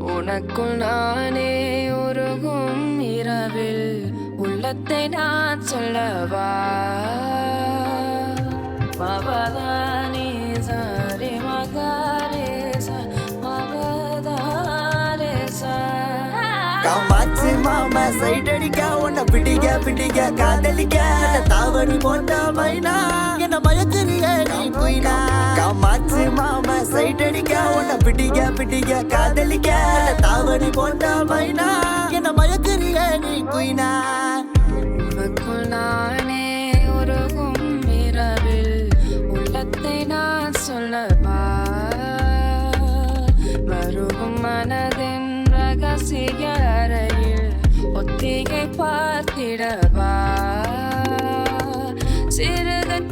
உனக்குள் நானே உருகும் இரவில் உள்ளத்தை நான் சொல்லவா மவதானி சாரி மகாரேசா மவதாரேசா காமாச்சு மாமா சைட் அடிக்க உன்னை பிடிக்க காதலிக்க தாவணி போட்ட மைனா என்ன மயக்குறிய நீ குயினா காமாச்சு மாமா சைட் அடிக்க உன்னை பிடிக்க காதலிக்க தாவணி போட்ட மைனா என்ன மயக்குறிய நீ குயினா உனக்குள் நானே உருகும் இரவில் உள்ளத்தை நான் சொல்லவா மருகும் மனதின் ரகசிய அறையில் ஒத்திகை பார்த்திடவா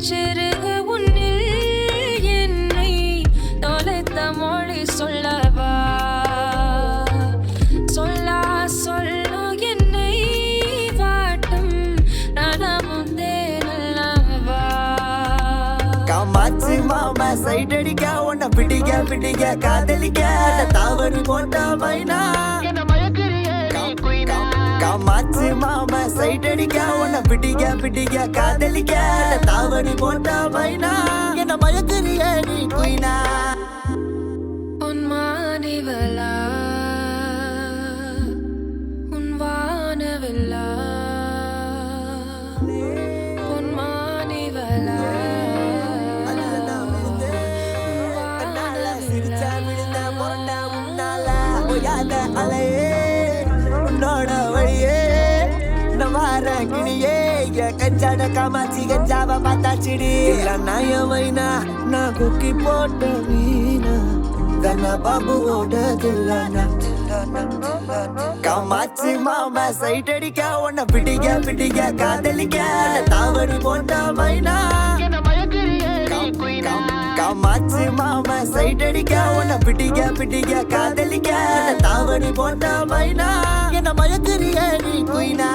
சிறுக உன்னில் என்னை தொலைத்த மொழி சொல்லவா சொல்லா சொல்லு என்னை வாட்டும் நலமுந்தே நல்லவா காமாச்சு மாமா சைட் அடிக்க உன்னை பிடிக்க காதலிக்க தாவணி போட்ட மைனா காமாச்சு மாமா சைட் அடிக்க உன்னை பிடிக்க காதலிக்க தாவணி போட்ட மைனா என்ன மயக்குறிய நீ குயினா உன் மானிவலா உன் வானவில்லா உன் மானிவலா உன்னோட வழியே நவார கிணியே கஞ்சாட காமாச்சி கஞ்சாவ பார்த்தாச்சிடி நாயமைனா நான் குக்கி போட்ட வீணா கண்ணா பாபுவோட தில்லானா காமாச்சி மாமா சைட் அடிக்க உன்னை பிடிக்க காதலிக்க தாவணி போட்ட மைனா காமாச்சு மாமா சைட் அடிக்க உன்னை பிடிக்க காதலிக்க தாவணி போட்ட மைனா என்ன மயக்குறிய நீ குயினா